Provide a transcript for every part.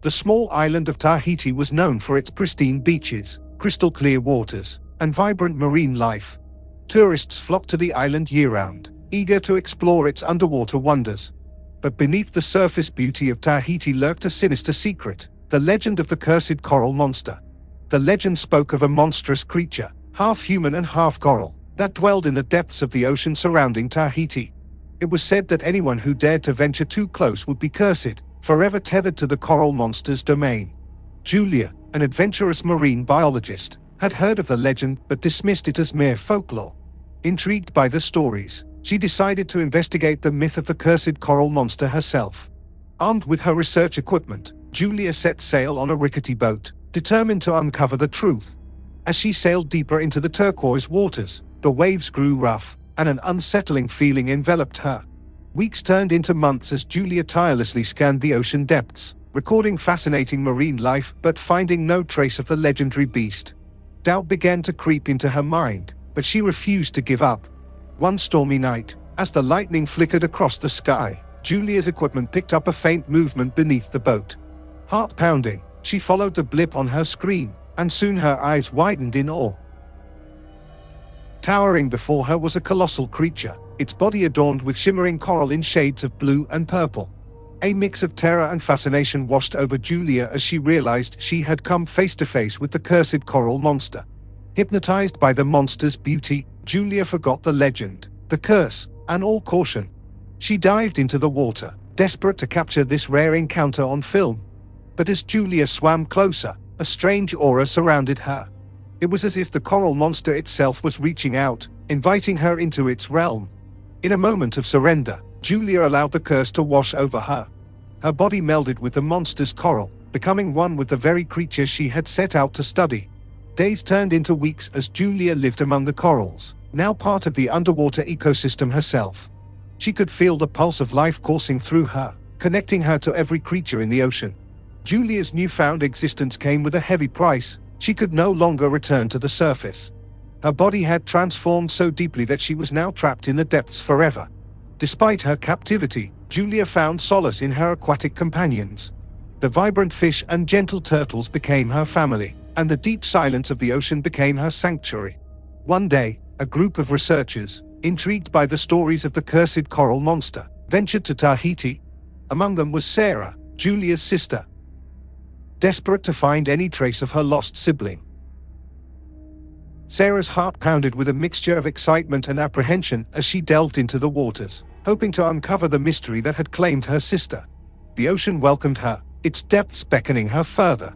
The small island of Tahiti was known for its pristine beaches, crystal clear waters, and vibrant marine life. Tourists flocked to the island year-round, eager to explore its underwater wonders. But beneath the surface beauty of Tahiti lurked a sinister secret, the legend of the cursed coral monster. The legend spoke of a monstrous creature, half human and half coral, that dwelled in the depths of the ocean surrounding Tahiti. It was said that anyone who dared to venture too close would be cursed, forever tethered to the coral monster's domain. Julia, an adventurous marine biologist, had heard of the legend but dismissed it as mere folklore. Intrigued by the stories, she decided to investigate the myth of the cursed coral monster herself. Armed with her research equipment, Julia set sail on a rickety boat, determined to uncover the truth. As she sailed deeper into the turquoise waters, the waves grew rough, and an unsettling feeling enveloped her. Weeks turned into months as Julia tirelessly scanned the ocean depths, recording fascinating marine life but finding no trace of the legendary beast. Doubt began to creep into her mind, but she refused to give up. One stormy night, as the lightning flickered across the sky, Julia's equipment picked up a faint movement beneath the boat. Heart pounding, she followed the blip on her screen, and soon her eyes widened in awe. Towering before her was a colossal creature, its body adorned with shimmering coral in shades of blue and purple. A mix of terror and fascination washed over Julia as she realized she had come face to face with the cursed coral monster. Hypnotized by the monster's beauty, Julia forgot the legend, the curse, and all caution. She dived into the water, desperate to capture this rare encounter on film. But as Julia swam closer, a strange aura surrounded her. It was as if the coral monster itself was reaching out, inviting her into its realm. In a moment of surrender, Julia allowed the curse to wash over her. Her body melded with the monster's coral, becoming one with the very creature she had set out to study. Days turned into weeks as Julia lived among the corals, now part of the underwater ecosystem herself. She could feel the pulse of life coursing through her, connecting her to every creature in the ocean. Julia's newfound existence came with a heavy price. She could no longer return to the surface. Her body had transformed so deeply that she was now trapped in the depths forever. Despite her captivity, Julia found solace in her aquatic companions. The vibrant fish and gentle turtles became her family, and the deep silence of the ocean became her sanctuary. One day, a group of researchers, intrigued by the stories of the cursed coral monster, ventured to Tahiti. Among them was Sarah, Julia's sister, desperate to find any trace of her lost sibling. Sarah's heart pounded with a mixture of excitement and apprehension as she delved into the waters, hoping to uncover the mystery that had claimed her sister. The ocean welcomed her, its depths beckoning her further.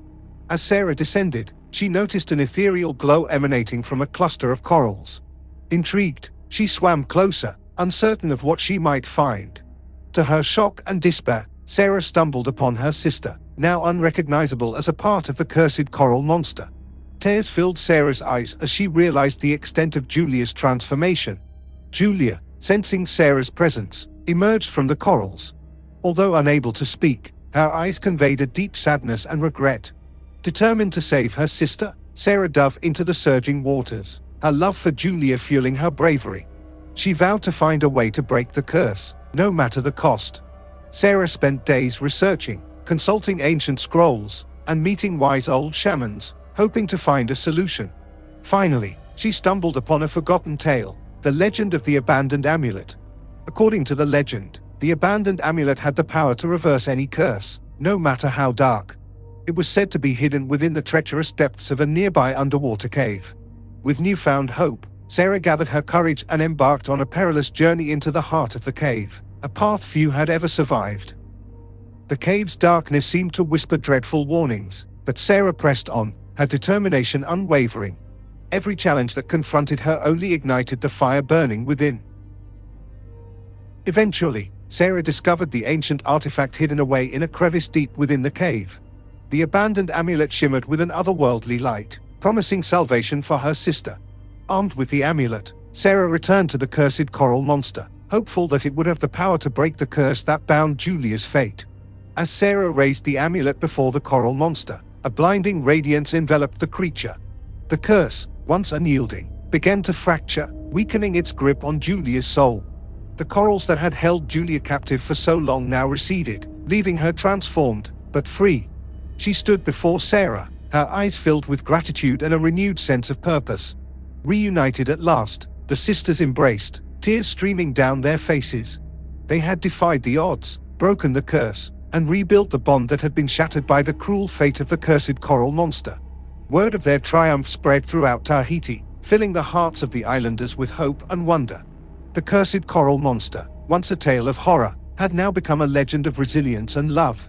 As Sarah descended, she noticed an ethereal glow emanating from a cluster of corals. Intrigued, she swam closer, uncertain of what she might find. To her shock and despair, Sarah stumbled upon her sister, now unrecognizable as a part of the cursed coral monster. Tears filled Sarah's eyes as she realized the extent of Julia's transformation. Julia, sensing Sarah's presence, emerged from the corals. Although unable to speak, her eyes conveyed a deep sadness and regret. Determined to save her sister, Sarah dove into the surging waters, her love for Julia fueling her bravery. She vowed to find a way to break the curse, no matter the cost. Sarah spent days researching, consulting ancient scrolls, and meeting wise old shamans, hoping to find a solution. Finally, she stumbled upon a forgotten tale, the legend of the abandoned amulet. According to the legend, the abandoned amulet had the power to reverse any curse, no matter how dark. It was said to be hidden within the treacherous depths of a nearby underwater cave. With newfound hope, Sarah gathered her courage and embarked on a perilous journey into the heart of the cave, a path few had ever survived. The cave's darkness seemed to whisper dreadful warnings, but Sarah pressed on, her determination unwavering. Every challenge that confronted her only ignited the fire burning within. Eventually, Sarah discovered the ancient artifact hidden away in a crevice deep within the cave. The abandoned amulet shimmered with an otherworldly light, promising salvation for her sister. Armed with the amulet, Sarah returned to the cursed coral monster, hopeful that it would have the power to break the curse that bound Julia's fate. As Sarah raised the amulet before the coral monster, a blinding radiance enveloped the creature. The curse, once unyielding, began to fracture, weakening its grip on Julia's soul. The corals that had held Julia captive for so long now receded, leaving her transformed, but free. She stood before Sarah, her eyes filled with gratitude and a renewed sense of purpose. Reunited at last, the sisters embraced, tears streaming down their faces. They had defied the odds, broken the curse, and rebuilt the bond that had been shattered by the cruel fate of the cursed coral monster. Word of their triumph spread throughout Tahiti, filling the hearts of the islanders with hope and wonder. The cursed coral monster, once a tale of horror, had now become a legend of resilience and love.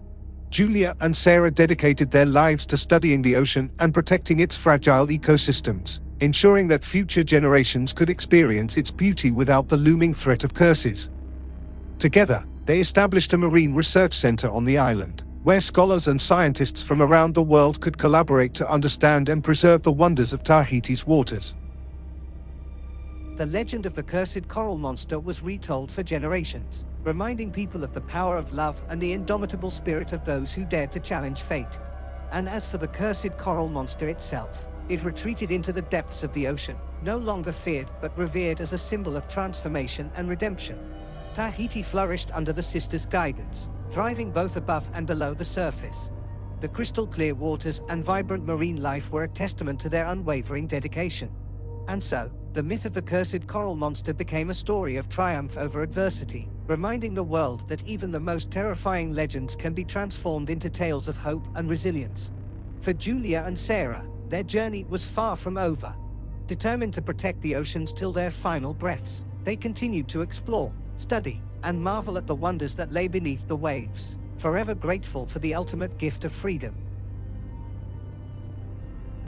Julia and Sarah dedicated their lives to studying the ocean and protecting its fragile ecosystems, ensuring that future generations could experience its beauty without the looming threat of curses. Together, they established a marine research center on the island, where scholars and scientists from around the world could collaborate to understand and preserve the wonders of Tahiti's waters. The legend of the cursed coral monster was retold for generations, reminding people of the power of love and the indomitable spirit of those who dared to challenge fate. And as for the cursed coral monster itself, it retreated into the depths of the ocean, no longer feared but revered as a symbol of transformation and redemption. Tahiti flourished under the sisters' guidance, thriving both above and below the surface. The crystal-clear waters and vibrant marine life were a testament to their unwavering dedication. And so, the myth of the cursed coral monster became a story of triumph over adversity, reminding the world that even the most terrifying legends can be transformed into tales of hope and resilience. For Julia and Sarah, their journey was far from over. Determined to protect the oceans till their final breaths, they continued to explore, study, and marvel at the wonders that lay beneath the waves, forever grateful for the ultimate gift of freedom.